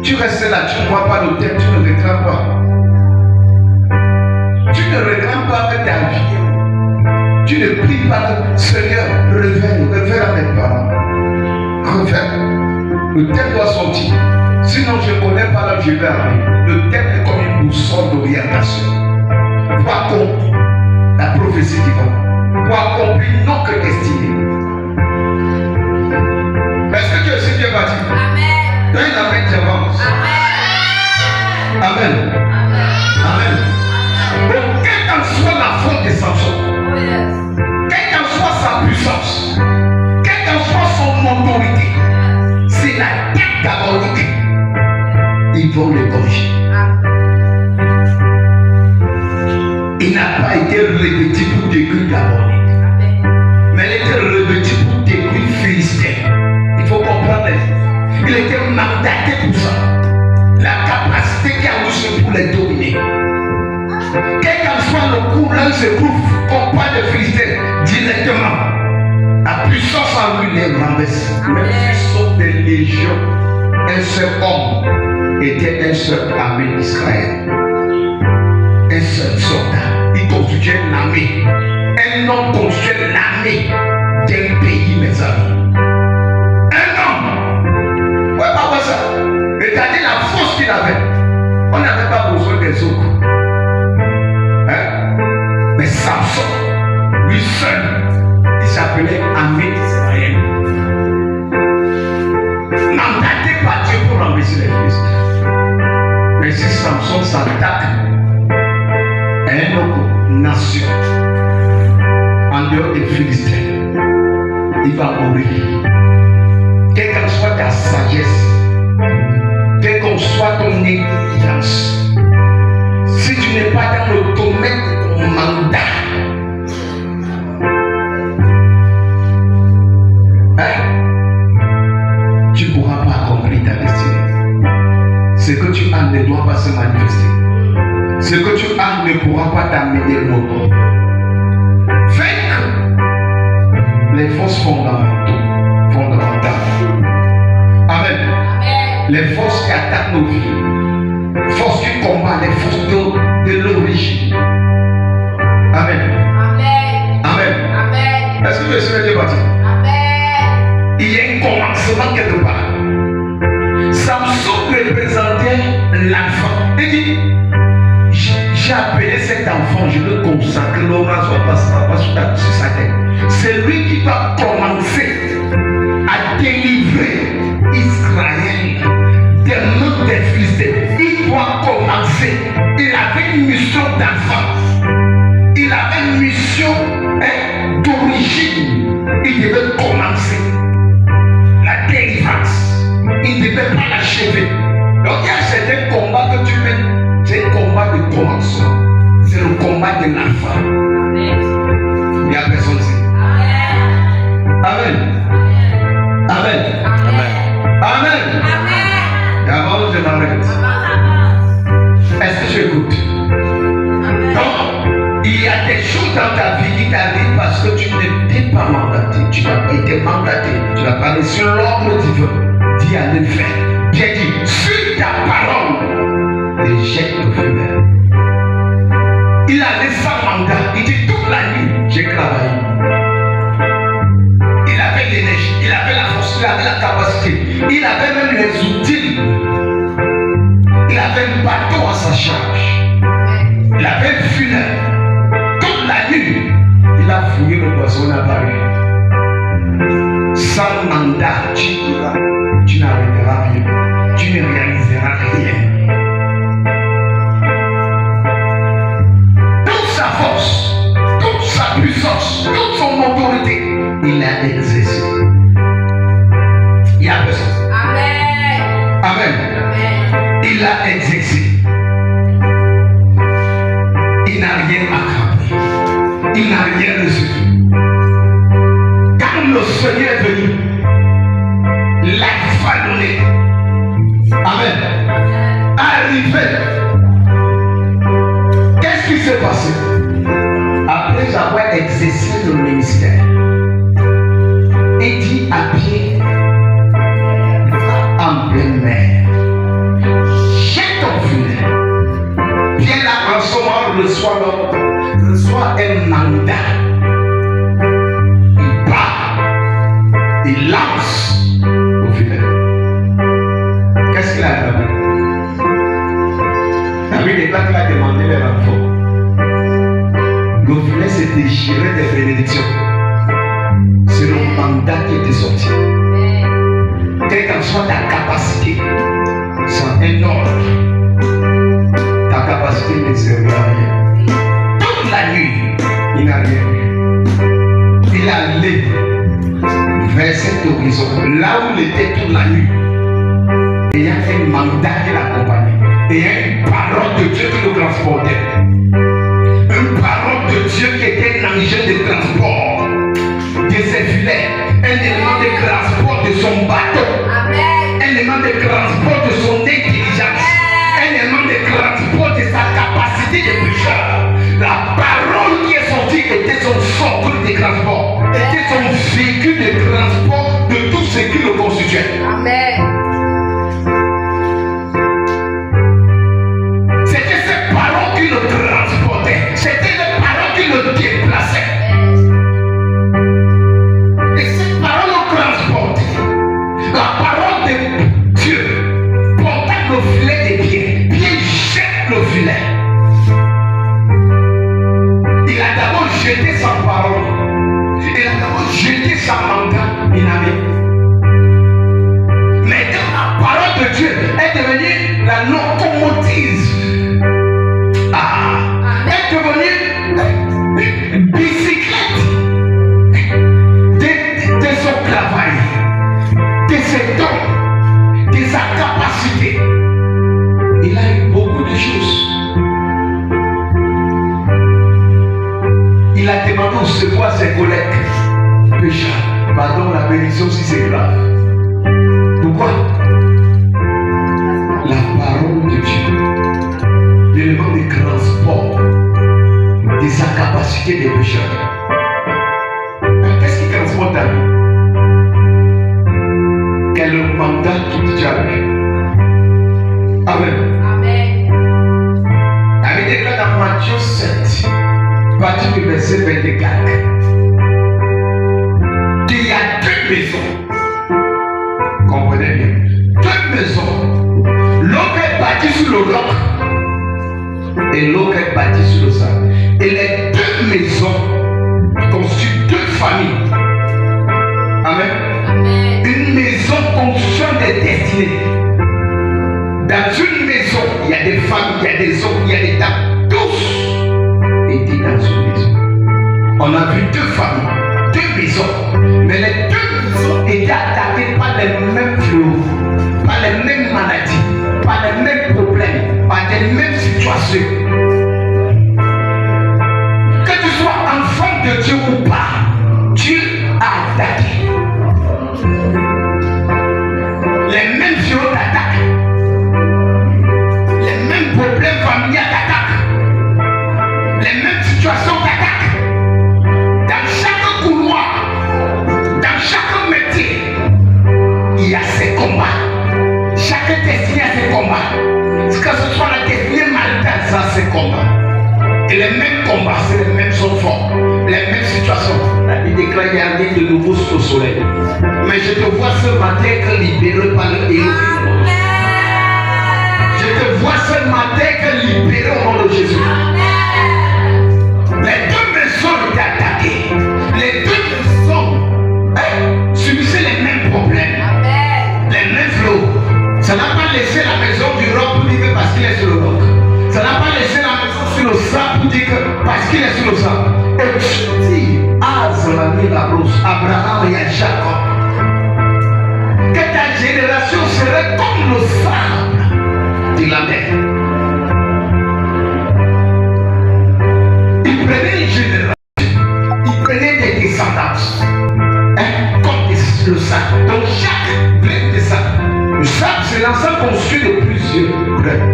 Tu restes là, tu ne vois pas l'autel, tu ne réclames pas. Tu ne réclames pas que ta vie. Tu ne pries pas que Seigneur, réveille à mes parents. Réveille. Le thème doit sortir. Sinon, je ne connais pas là où je vais aller. Le thème est comme une boussole d'orientation. Pour accomplir la prophétie divine. Pour accomplir notre destinée. Est-ce que tu es si bien bâti? Amen. Donne une amen, j'avance. Amen. Amen. Amen. Donc, quelle qu'en soit la forme de Samson, quelle qu'en soit sa puissance, quelle qu'en soit son autorité, c'est la tête diabolique. Ils vont le corriger. Il n'a pas été revêtu pour détruire diabolique, mais il était revêtu pour détruire Philistin. Il faut comprendre. Il était mandaté pour ça. La capacité qu'il a reçue pour les dominer. Quel qu'en soit le coup, là il se trouve, compagne de Philistin, directement. La puissance en lui les renverse. Même s'ils sont des légions, un seul homme était un seul armée d'Israël. Un seul soldat. Il constituait l'armée. Un homme constituait l'armée d'un pays, mes amis. Un homme. Ouais, pas ça. Regardez la force qu'il avait. On n'avait pas besoin des autres. Hein? Mais Samson, lui seul, il s'appelait armée d'Israël. Mandaté par Dieu pour renverser les Philistins. Mais si Samson s'attaque à une autre nation, en dehors des Philistins, il va mourir. Quelle qu'en soit ta sagesse, quelle qu'en soit ton intelligence, si tu n'es pas dans le domaine de ton mandat, tu ne pourras pas accomplir ta destinée. Ce que tu as ne doit pas se manifester. Ce que tu as ne pourra pas t'amener loin. Vaincre les forces fondamentales. Amen. Les forces qui attaquent nos vies. Forces qui combattent les forces de l'origine. Amen. Amen. Amen. Est-ce que je suis bien bâti? Amen. Il y a un commencement quelque part. Samson représentait l'enfant. Il dit, j'ai appelé cet enfant, je le consacre, l'aura soit pas sur sa tête. C'est lui qui va commencer à délivrer Israël des mains des Philistins. Il doit commencer. Il avait une mission d'enfant. Il avait une mission d'origine. Il devait commencer la délivrance. Il ne devait pas l'achever. Donc il y a certains combats que tu mets. C'est le combat de commencement. C'est le combat de l'enfant. Il n'y a personne ici. Amen. Amen. Amen. Amen. D'abord, je m'arrête. Est-ce que tu écoutes? Donc, il y a des choses dans ta vie qui t'arrivent parce que tu n'étais pas mandaté. Tu n'as pas été mandaté. Tu n'as pas reçu l'ordre divin. Dis à le faire. Bien dit, suis ta parole. Et jette le feu. Il a laissé un mandat. Il dit toute la nuit, j'ai travaillé. Il avait l'énergie, il avait la force, il avait la capacité. Il avait même les outils. Il avait un bateau à sa charge. Il avait une funèbre. Toute la nuit, il a fouillé le poisson à Paris. Sans mandat, tu n'arrêteras rien. Tu ne réaliseras rien. Toute sa puissance, toute son autorité, il a exercé. Il y a besoin. Amen. Amen. Il a exercé. Il n'a rien attrapé. Il n'a rien reçu. Quand le Seigneur est venu, l'a vallonné. Amen. Arrivé. Qu'est-ce qui s'est passé? Après avoir exercé le ministère, il dit à Pierre, en pleine mer, déchirer des bénédictions. C'est le mandat qui était sorti. Quelle qu'en soit ta capacité, c'est un ordre. Ta capacité ne servira à rien. Toute la nuit, il n'a rien vu. Il a allé vers cet horizon, là où il était toute la nuit. Et il y a un mandat qui l'accompagnait. Et il y a une parole de Dieu qui le transportait. Une parole de Dieu qui était un engin de transport de ses filets, un élément de transport de son bateau, un élément de transport de son intelligence, un élément de transport de sa capacité de pécheur. La parole qui est sortie était son socle de transport, était son véhicule de transport de tout ce qui le constituait. Amen. C'était cette parole qui le transportait, c'était la parole qui le déplaçait. Et cette parole le transporte. La parole de Dieu portait le filet des pieds. Pieds jette le filet. Il a d'abord jeté sa parole. Il a d'abord jeté sa mandat. Il a mis. Mais quand la parole de Dieu est devenue la locomotive, est devenue bicyclette de son travail, de ses dons, de sa capacité. Il a eu beaucoup de choses. Il a demandé au secours à ses collègues. Pécha, pardon la bénédiction si c'est grave. Pourquoi? La parole de Dieu, l'élément de transport de sa capacité de pécheur. Qu'est-ce qui transporte ta vie? Quel est le mandat que tu as eu? Amen. Amen. La Bible déclare dans Matthieu 7, partir du verset 24, qu'il y a deux maisons. Comprenez bien. Deux maisons. L'autre est bâtie sur le roc et l'autre est bâtie sur le sable. Et les deux maisons constituent deux familles. Amen. Amen. Une maison construction des destinées. Dans une maison, il y a des femmes, il y a des hommes, il y a des dames. Tous étaient dans une maison. On a vu deux familles, deux maisons. Mais les deux maisons étaient attaquées par les mêmes fléaux, par les mêmes maladies, par les mêmes problèmes, par les mêmes situations. Que tu sois enfant de Dieu ou pas, Dieu a attaqué. Les mêmes fléaux t'attaquent. Les mêmes problèmes familiaux t'attaquent. Les mêmes situations t'attaquent. Dans chaque couloir, dans chaque métier, il y a ces combats. Chaque destinée a ses combats. Que ce soit la destinée maritale, ça a ses combats. Et les mêmes combats, c'est les mêmes sont forts. Les mêmes situations. La Bible déclare qu'il y a rien de nouveau sous le soleil. Mais je te vois ce matin que libéré par le héros. Je te vois ce matin que libéré au nom de Jésus. Les deux maisons étaient attaquées. Les deux maisons subissaient les mêmes problèmes. Les mêmes flots. Ça n'a pas laissé la maison du roc pour dire que parce qu'il est sur le roc. Ça n'a pas laissé la maison sur le sable pour dire que parce qu'il est sur le sable. Et tu dis, Abraham et Jacob, que ta génération serait comme le sable de la mer. Il prenait une génération, il prenait des descendances, comme le sable. Donc chaque grain de sable, le sable c'est l'ensemble constitué de plusieurs grains.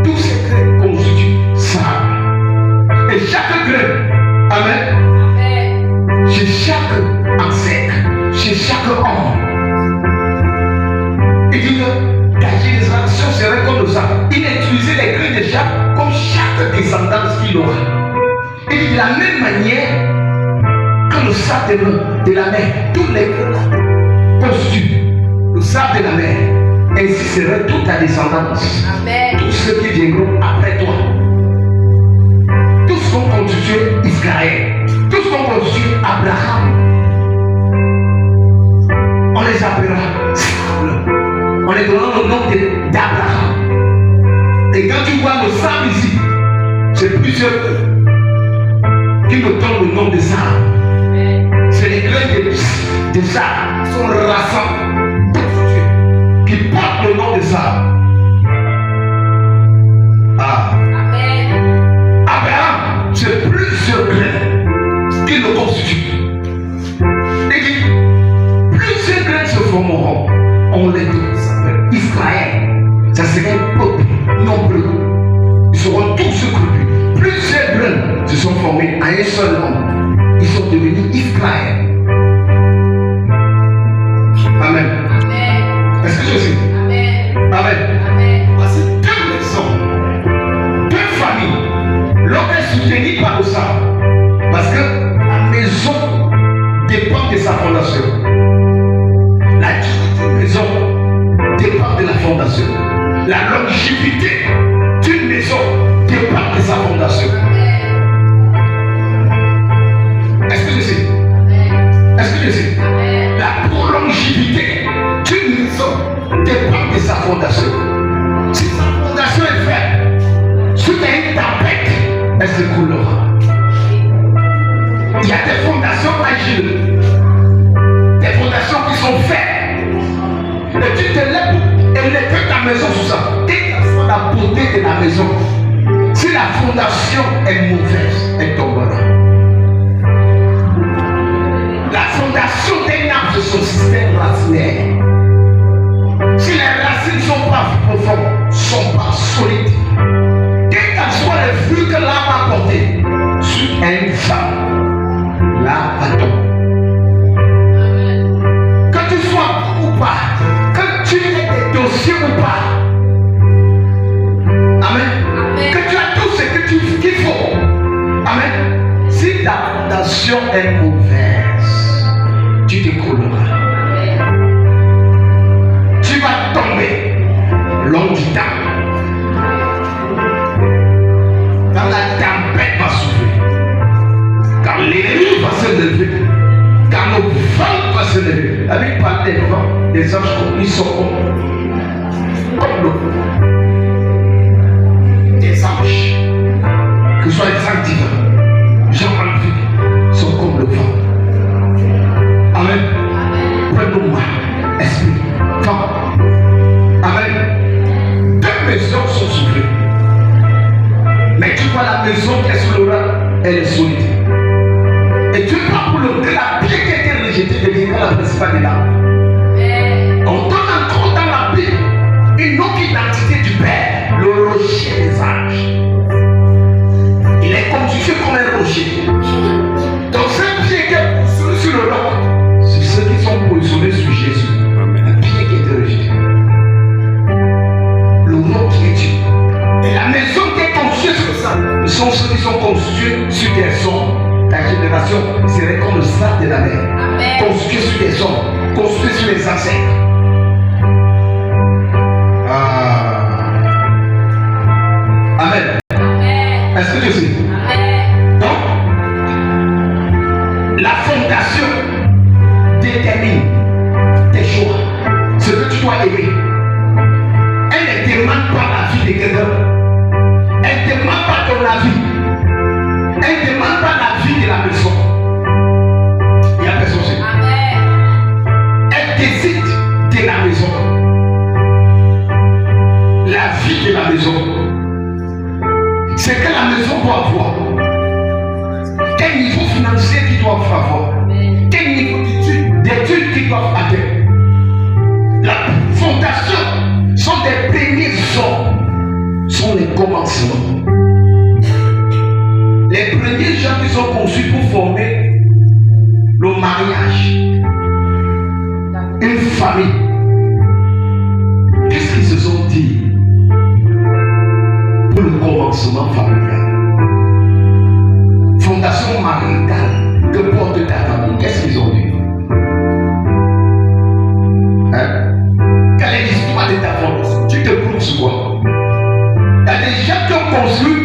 Tous ces grains constituent sable. Et chaque grain, amen. Chez chaque ancêtre, chez chaque homme, il dit que ta génération serait comme ça. Il utilisait les grains de chaque comme chaque descendance qu'il aura. Et de la même manière que le sable de la mer, tous les grains constituent le sable de la mer. Ainsi serait toute ta descendance. Amen. Tous ceux qui viendront après toi. Tous seront constitué Israël. Tous sont constitués Abraham. On les appellera Saul. On les donnera le nom d'Abraham. Et quand tu vois le Sam ici, c'est plusieurs qui me donnent le nom de Sam. C'est les grains de Sam qui sont rassemblés, qui portent le nom de Sam. Abraham, c'est plusieurs grains qui le constituent. Il dit, plusieurs grains se formeront. On les donne, ça s'appelle Israël. Ça serait un peuple nombreux. Ils seront tous secoués. Plusieurs grains se sont formés à un seul nom. Ils sont devenus Israël. Amen. Est-ce que je sais? Amen. Voici deux maisons, deux familles. L'homme est soutenu par le sang. Parce que la maison dépend de sa fondation. La maison dépend de la fondation. La longévité d'une maison dépend de sa fondation. Est-ce que je sais? Est-ce que je sais? La longévité d'une maison dépend de sa fondation. Si sa fondation est faible, suite à une tempête, elle s'écoulera. Il y a des fondations agiles, des fondations qui sont faibles. Et tu te lèves et lèves ta maison sous ça. Quelle que soit la beauté de la maison, si la fondation est mauvaise, elle tombera. La fondation d'un arbre, c'est son système racinaire. Si les racines ne sont pas profondes, ne sont pas solides, quels que soient les fruits que l'arbre a apportés sur une femme, l'arbre va tomber. Que tu sois ou pas, que tu aies des dossiers ou pas, amen. Que tu as tout ce qu'il faut, amen. Si ta fondation est mauvaise, tu t'écrouleras. Tu vas tomber long du temps. Quand la tempête va souffler, quand l'ennemi va se lever, quand le vent va se lever. La Bible parle des vents, des anges, ils sont comme l'eau. Des anges, que ce soit des anges divins, gens en vie, sont comme le vent. Amen. Prenons-moi, esprit, vent. Amen. Deux maisons sont soufflées. Mais tu vois la maison qui est sous le rang, elle est solide. Et tu pars pour le que la pierre qui a été rejetée deviendra la principale de l'arbre. On donne encore dans la Bible une autre identité du Père, le rocher des anges. Il est constitué comme un rocher. Donc cette pierre qui est positionnée sur le roc, c'est ceux qui sont positionnés sur Jésus. La pierre qui a été rejetée. Le roc qui est Dieu. Et la maison qui est construite sur ça, ce sont ceux qui sont construits sur des hommes. Ta génération serait comme le sable de la mer. Construit sur des hommes, construit sur les ancêtres. Amen. Est-ce que tu sais? Donc, la fondation détermine tes choix, ce que tu dois aimer. Elle ne demande pas la vie de quelqu'un. Elle ne demande pas ton avis. Elle ne demande pas la vie de la maison. Il y a personne chez. Elle décide de la maison. La vie de la maison. C'est que la maison doit avoir. Quel niveau financier qu'ils doivent avoir. Quel niveau d'études qu'ils doivent atteindre. La fondation sont des premiers hommes. Sont les commencements. Les premiers gens qui sont conçus pour former le mariage, une famille, qu'est-ce qu'ils se sont dit pour le commencement familial? Fondation maritale que porte ta famille, qu'est-ce qu'ils ont dit? Hein? Quelle est l'histoire de ta fondation? Tu te prouves sur quoi? Il y a des gens qui ont construit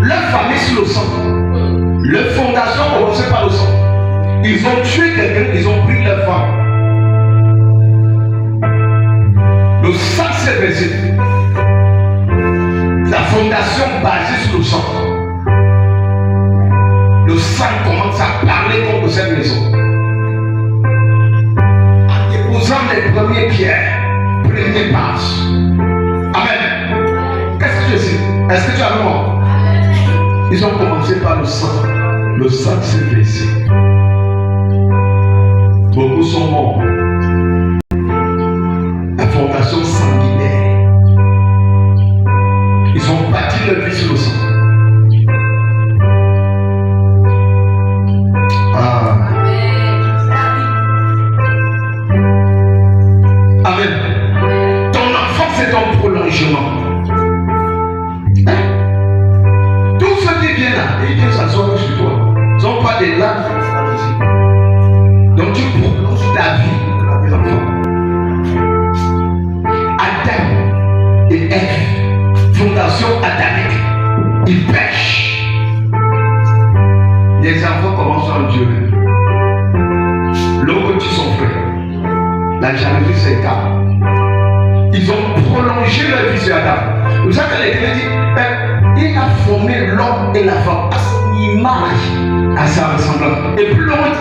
leur famille bâtissent le sang. Leur fondation commençait par le sang. Ils ont tué quelqu'un, ils ont pris leur femme. Le sang s'est versé. La fondation basée sur le sang. Le sang commence à parler contre cette maison. En déposant les premières pierres, premiers passes. Amen. Qu'est-ce que je sais? Est-ce que tu as le mot? Ils ont commencé par le sang. Le sang s'est versé. Beaucoup sont morts. La fondation sanguinaire. Ils ont bâti leur vie sur le sang. Amen. Ton enfant, c'est ton prolongement. Tous ceux qui viennent là, ils viennent s'asseoir sur toi. Ils n'ont pas des larmes. Donc tu prolonges ta vie de mes enfants. Adam et Ève, fondation adamique, ils pêchent. Les enfants commencent à Dieu. L'homme tue son frère. La jalousie s'écarte. Ils ont prolongé leur vie sur Adam. Vous savez que l'Éternel dit, il a formé l'homme et la femme à son image, à sa ressemblance. Et plus loin,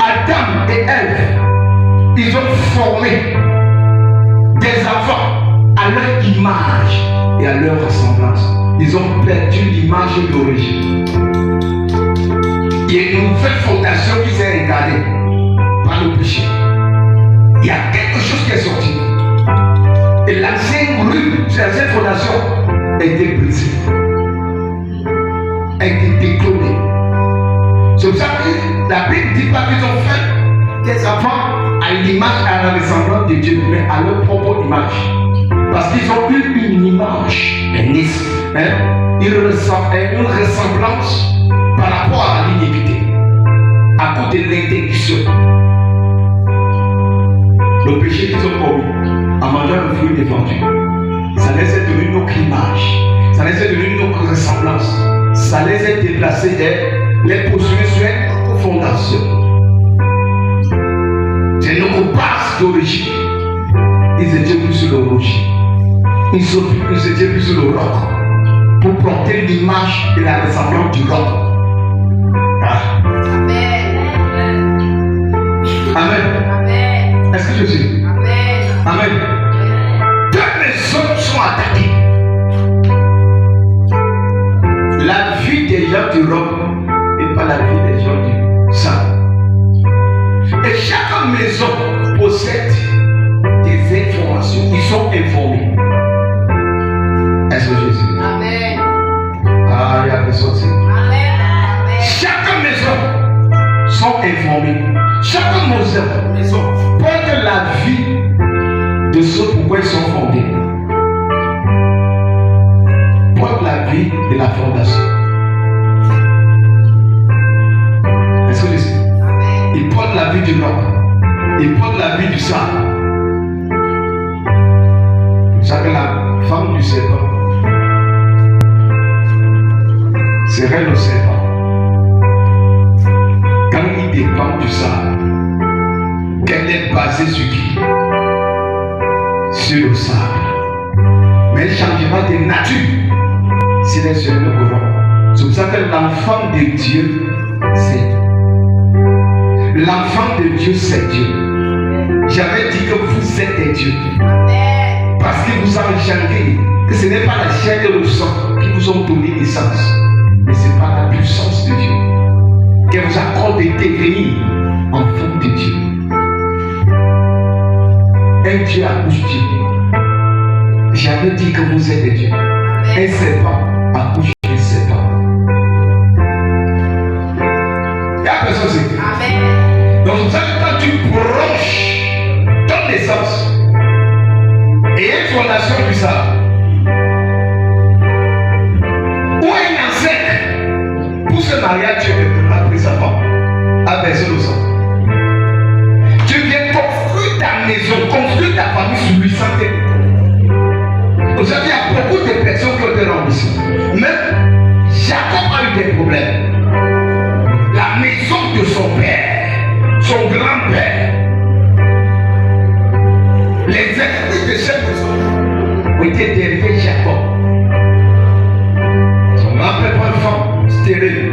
Adam et Ève, ils ont formé des enfants à leur image et à leur ressemblance. Ils ont perdu l'image d'origine. Il y a une nouvelle fondation qui s'est incarnée par le péché. Il y a quelque chose qui est sorti. Et l'ancienne rue, l'ancienne fondation, a été brisée. A été déclonée. C'est pour ça que la Bible ne dit pas qu'ils ont fait des enfants à l'image, à la ressemblance de Dieu, mais à leur propre image. Parce qu'ils ont eu une image, une ressemblance par rapport à l'iniquité, à cause de l'interdiction. Le péché qu'ils ont commis en mangeant le fruit défendu, ça les a donné une autre image, ça les a donné une autre ressemblance, ça les a déplacés, les positionner sur une fondation. C'est notre base d'origine. Ils étaient plus sur le rocher, ils étaient plus sur le roc pour porter l'image et la ressemblance du roc. Amen. Est-ce que je sais? Amen. Deux maisons sont attaquées. La vie des gens du roc et pas la vie des gens du sang. Et chaque maison possède des informations. Ils sont informés. Est-ce que je sais? Amen. Ah, il y a personne ici. Chaque maison sont informés. Chaque maison porte la vie de ceux pourquoi ils sont fondés. Porte la vie de la fondation. Est-ce que je sais? Ils portent la vie du roc. Ils portent la vie du sang. Vous savez, la femme du serpent serait le serpent. Quand il dépend du sang, qu'elle est basée sur qui? Sur le sable. Mais elle changera de nature s'il est sur le courant. C'est pour ça que l'enfant de Dieu, c'est l'enfant de Dieu, c'est Dieu. J'avais dit que vous êtes des dieux. Parce qu'il vous a engendré, que ce n'est pas la chair et le sang qui vous ont donné naissance, mais c'est par la puissance de Dieu qui vous accorde de devenir enfant de Dieu. Un Dieu accouche Dieu. J'avais dit que vous êtes des dieux. Un serpent accouche un serpent. Il y a personne qui sait. Amen. Donc, vous savez, quand tu branches ton naissance et une fondation du sable, ou un ancêtre, pour se marier à Dieu, a pris sa femme, a versé le sang. Tu viens construire ta maison, construire ta famille sur lui sans tes. Vous savez, il y a beaucoup de personnes qui ont été renversées. Même Jacob a eu des été derrière Jacob. Son grand-père prend une femme stérile.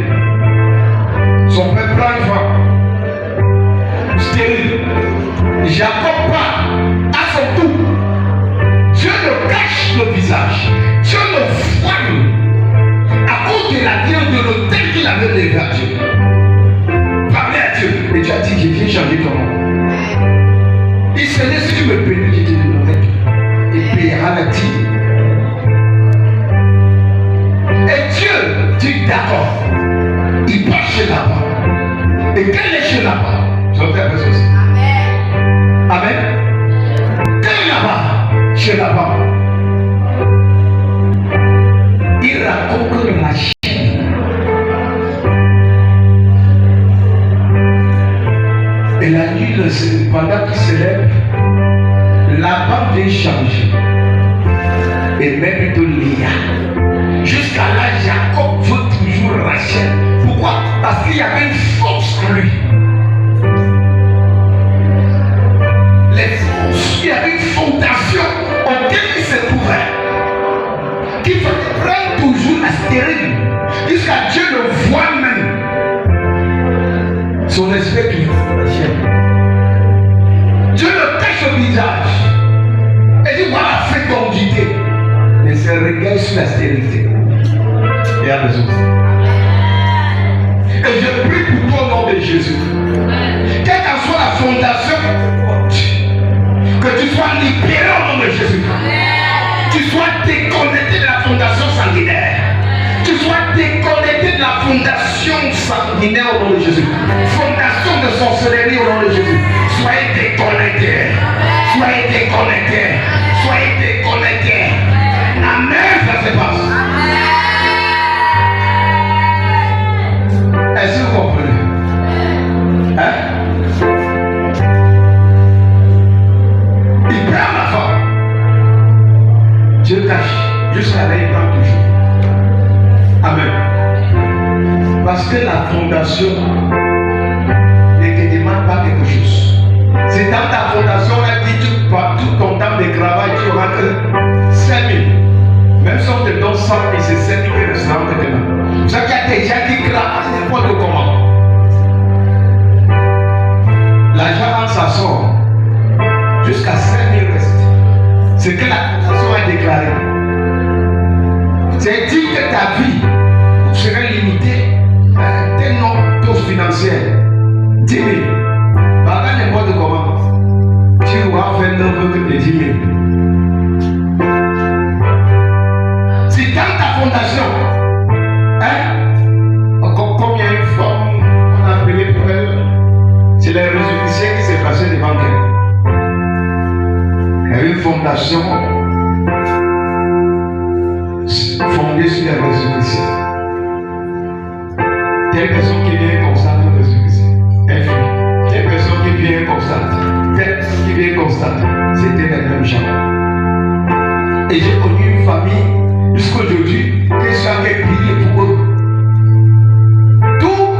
Son père prend une femme stérile. Jacob part à son tour. Dieu le cache le visage. Dieu le voile à cause de la viande de l'autel qu'il avait levé à Dieu. Parlez à Dieu. Et Dieu a dit, je viens changer ton nom. Il se dit, si tu me bénis, je te donnerai tout. Il payera la dîme. Et Dieu dit d'accord. Il part chez Laban. Et quel est chez Laban? Je vais faire ça aussi. Amen. Quel est là-bas? Chez Laban. Il raconte que la chaîne. Et la nuit, pendant qu'il se lève, Laban vient changer. Et même plutôt Léa. Jusqu'à là, Jacob veut toujours Rachel. Pourquoi? Parce qu'il y avait une force en lui. Il y avait une fondation auquel il se trouvait. Qu'il fallait prendre toujours la stérile. Jusqu'à Dieu le voit même. Son esprit qui Rachel. Dieu le cache au visage. Et dit voilà, fécondité. Mais c'est regarde sur la stérilité. Et à besoin. Et je prie pour toi au nom de Jésus. Quelle que soit la fondation, que tu sois libéré au nom de Jésus. Tu sois déconnecté de la fondation sanguinaire. Tu sois déconnecté de la fondation sanguinaire au nom de Jésus. Fondation de sorcellerie au nom de Jésus. Soyez déconnectés. Soyez déconnectés. Soyez déconnectés. Amen, ça se passe. Est-ce que vous comprenez? Hein? Il prend la femme. Dieu cache. Jusqu'à là, il prend toujours. Amen. Parce que la fondation ne te demande pas quelque chose. C'est dans ta fondation, elle dit tout ton temps de travail, tu auras que 5 000. Même si on te donne 100 000, c'est 5 000 qui resteront maintenant. Ça qu'il y a des gens qui travaillent n'importe comment. L'argent entre ça sort. Jusqu'à 5 000 reste. C'est que la fondation est déclarée. C'est dit que ta vie serait limitée à un tel nombre de taux financiers. 10 000. Bah, n'importe comment. Tu vas faire 9 de 10 000. C'est dans ta fondation. Hein? Combien une femme on a appelé pour elle? C'est les résultats qui s'est passé devant elle. Il y a une fondation fondée sur les résultats. Telle personne qui vient constate le résultat. Elle fuit. Telle personne qui vient constate. Telle personne qui vient constate. C'était les mêmes gens. Et j'ai connu une famille jusqu'à aujourd'hui qui sont prier pour eux. Tous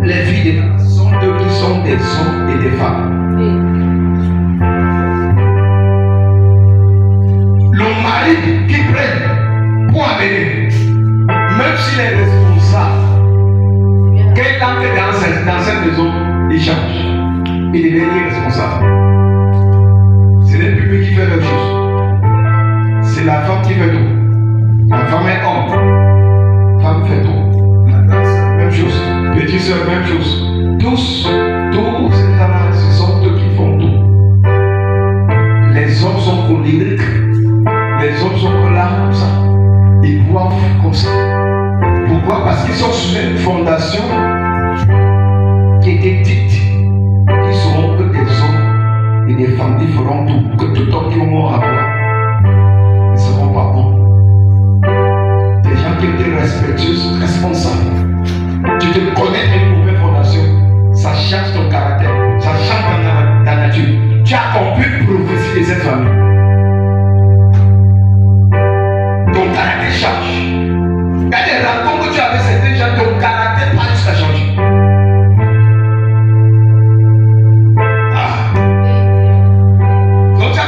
les filles des gens sont eux qui sont des hommes et des femmes. Le mari qui prenne pour amener, même s'il est responsable, quel temps que dans cette maison, il change. Il devient irresponsable. Ce n'est plus lui qui fait les choses. C'est la femme qui fait tout. La femme est homme. Femme fait tout. La danse, même chose. Petit soeur, même chose. Tous ces camarades, ce sont eux qui font tout. Les hommes sont colériques. Les hommes sont là comme ça. Ils boivent comme ça. Pourquoi? Parce qu'ils sont sur une fondation qui était dite qu'ils seront que des hommes et des femmes qui feront tout. Que tout homme qui auront à boire ne seront pas bons. Des gens qui étaient respectueux, responsables. Tu te connais une mauvaise fondation, ça change ton caractère, ça change ta nature. Tu as compris une prophétie de cette famille. Ton caractère change. Il y a des rencontres que tu avais certains gens, ton caractère pas jusqu'à changer. Donc tu as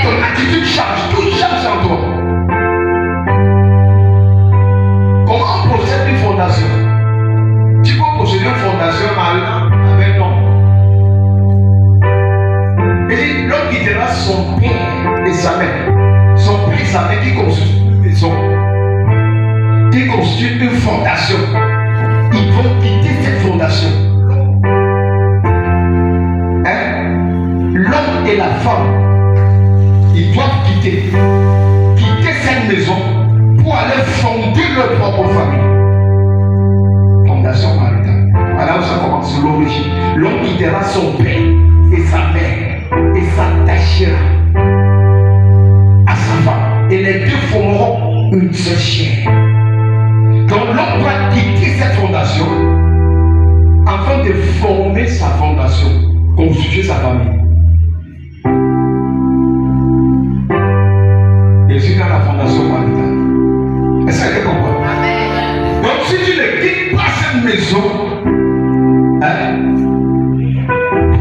ton attitude change. son père et sa mère. Son père et sa mère qui construisent une maison, qui construisent une fondation. Ils vont quitter cette fondation. L'homme et la femme, ils doivent quitter cette maison pour aller fonder leur propre famille. Fondation maritale. Voilà où ça commence, l'origine. L'homme quittera son père et sa mère et s'attachera à sa femme. Et les deux formeront une seule chair. Donc l'homme doit quitter cette fondation afin de former sa fondation, constituer sa famille. Et je suis dans la fondation maritale. Est-ce que tu comprends? Donc si tu ne quittes pas cette maison,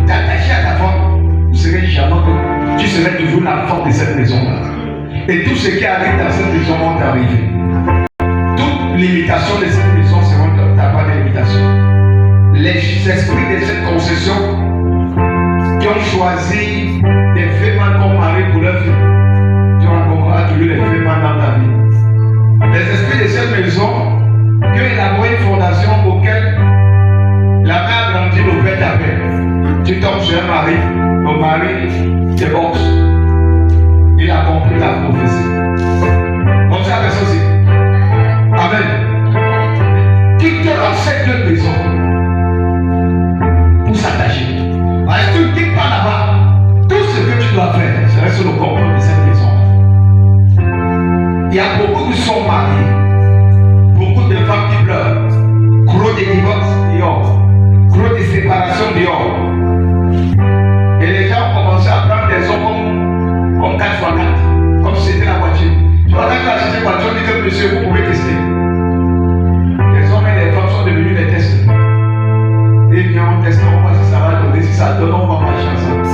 t'attacher à ta femme, tu serais toujours l'enfant de cette maison-là. Et tout ce qui arrive dans cette maison vont t'arriver. Toute limitation de cette maison seront ta part de limitation. Les esprits de cette concession qui ont choisi des femmes comme mari pour leur vie, tu rencontreras toujours les femmes dans ta vie. Les esprits de cette maison qui ont élaboré une fondation auquel la mère a grandi, le père t'appelle. Tu tombes sur un mari, le mari te boxe. Il a compris la prophétie. On sait avec ça aussi. Amen. Quitteront ces deux maisons pour s'attacher. Parce que tu ne quittes pas là-bas. Tout ce que tu dois faire, c'est rester sur le combat de cette maison. Il y a beaucoup qui sont mariés. Beaucoup de femmes qui pleurent. Gros de divorces dehors. Gros de séparation dehors. Et les gens ont commencé à prendre des hommes comme 4x4. Comme si c'était la voiture. Tu vas quand acheter une voiture, dit que monsieur, vous pouvez tester. Les hommes et les femmes sont devenus des tests. Et bien, on teste, on voit si ça va donner. Si ça donne, on va marcher ensemble.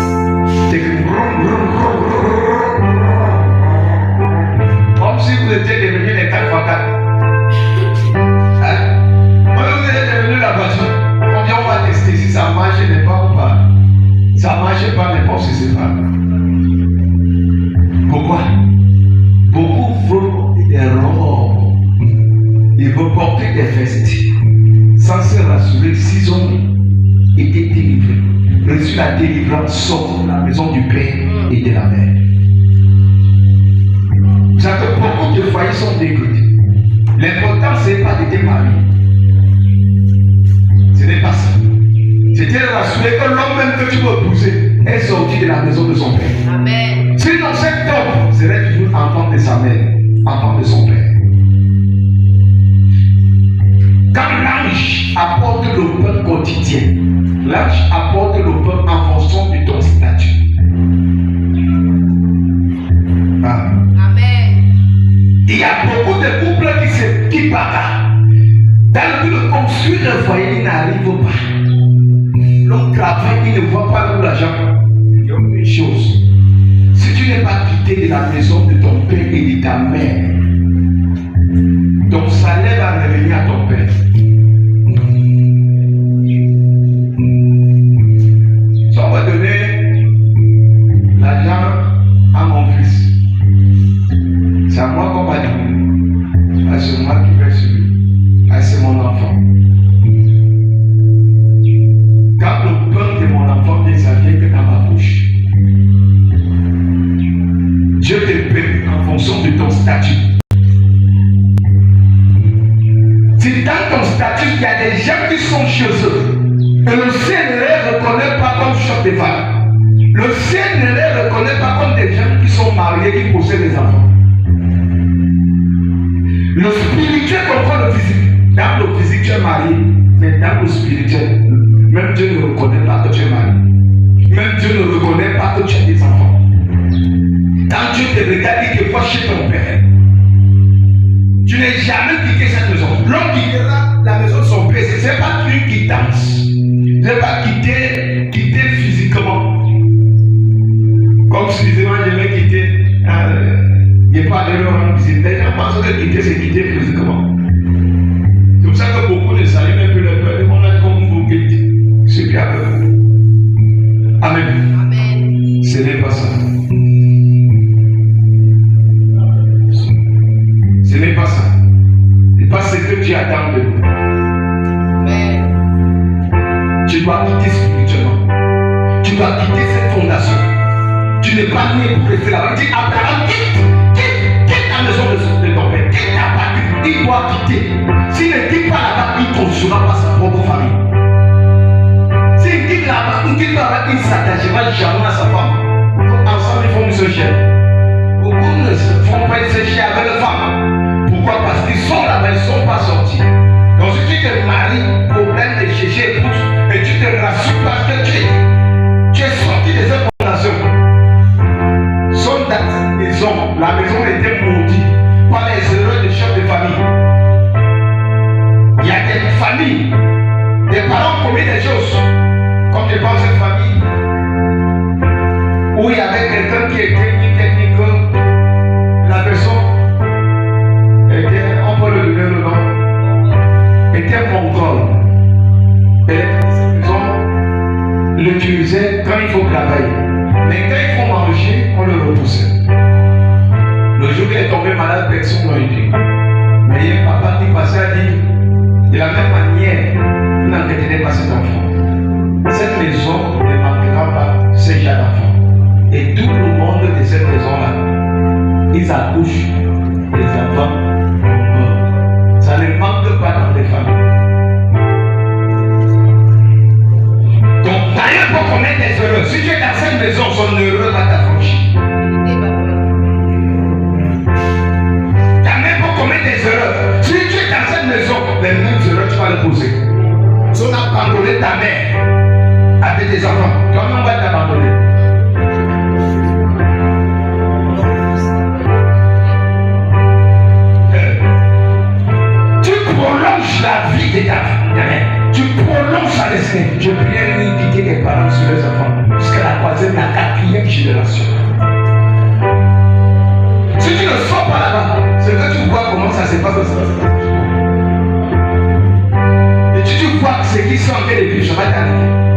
C'est que comme si vous étiez devenus les 4x4. Vous êtes devenu la voiture. Combien on va tester si ça marche et n'est pas ou pas. Ça ne marche pas, mais pas si c'est pas. Pourquoi? Beaucoup veulent porter des robes. Ils veulent porter des vestes. Sans se rassurer s'ils ont été délivrés. Reçu la délivrance, sortent de la maison du père et de la mère. Vous savez que beaucoup de foyers sont dégoûtés. L'important, ce n'est pas de te marier. Ce n'est pas ça. C'est de rassurer que l'homme même que tu veux épouser est sorti de la maison de son père. Amen. Sinon, cet homme serait toujours enfant de sa mère, enfant de son père. Quand l'ange apporte le pain quotidien, l'ange apporte le pain en fonction de ton statut. Amen. Il y a beaucoup de couples qui bagarrent. Dans le but de construire un foyer, ils n'arrivent pas. L'homme travaille, il ne voit pas l'argent. Il y a une chose. Si tu n'es pas quitté de la maison de ton père et de ta mère, ton salaire va revenir à ton père. Ça on va donner l'argent à mon fils. C'est à moi qu'on va donner. Ah, c'est moi qui vais suivre. Ah, c'est mon enfant. Quand le pain de mon enfant vient, ça vient que dans ma bouche. Dieu te paie en fonction de ton statut. Si dans ton statut, il y a des gens qui sont chez eux, et le ciel ne les reconnaît pas comme chef de famille. Le ciel ne les reconnaît pas comme des gens qui sont mariés, qui possèdent des enfants. Le spirituel comprend le physique. Dans le physique, tu es marié, mais dans le spirituel, même Dieu ne reconnaît pas que tu es marié. Même Dieu ne reconnaît pas que tu as des enfants. Quand Dieu te regarde, il te voit chez ton père. Tu n'es jamais quitté cette maison. L'homme quittera la maison de son père. Ce n'est pas une quittance. Ce n'est pas quitter physiquement. Comme si je vais quitter. Il n'est pas allé leur rendre visite. Les gens pensent que quitter, c'est quitter physiquement. C'est pour ça que beaucoup ne saluent même plus le père. On a comme vous quittez. C'est bien. Amen. Amen. Ce n'est pas ça. dois quitter spirituellement. Tu dois quitter cette fondation. Tu n'es pas né pour rester là-bas. Dis Abraham, quitte la maison de ton père, quitte ta patrie. Il doit quitter. S'il ne quitte pas là-bas, il ne construira pas sa propre famille. S'il quitte là-bas, il ne s'attachera jamais à sa femme. Ensemble, ils font une seule chair. Beaucoup ne font pas une seule chair avec leur femme. Pourquoi? Parce qu'ils sont là-bas, ils ne sont pas sortis. Donc si tu te maries, problème de chercher épouse, et tu te rassures parce que tu es sorti de cette fondation. Sont dans cette maison, la maison était maudite par les erreurs des chefs de famille. Il y a des familles, des parents ont commis des choses. Comme je pense cette famille, où il y avait quelqu'un qui était technique, la personne était, on peut le donner le nom, était mongol. Et les l'utilisait quand il faut travailler. Mais quand il faut manger, on le repoussait. Le jour qu'il est tombé malade, personne ne l'a aidé. Mais il y a un papa qui passait à dire, de la même manière, vous n'entretenez pas cet enfant. Cette maison ne manquera pas ce genre d'enfants. Et tout le monde de cette maison-là, ils accouchent des enfants morts. Ça ne manque pas dans les familles. Donc, d'ailleurs, pour commettre des erreurs, si tu es dans cette maison, son erreur va t'affranchir. D'ailleurs, pour commettre des erreurs, si tu es dans cette maison, les mêmes erreurs, tu vas les poser. Si on a abandonné ta mère avec des enfants, toi-même, on va t'abandonner. Tu prolonges la vie de ta mère. Tu prolonges sa destinée. Je prie d'impliquer les parents sur les enfants jusqu'à la 3e, la 4e génération. Si tu ne sors pas là-bas, c'est que tu vois comment ça se passe. Et tu vois que ce qui sont en train de vivre, ça va t'arriver.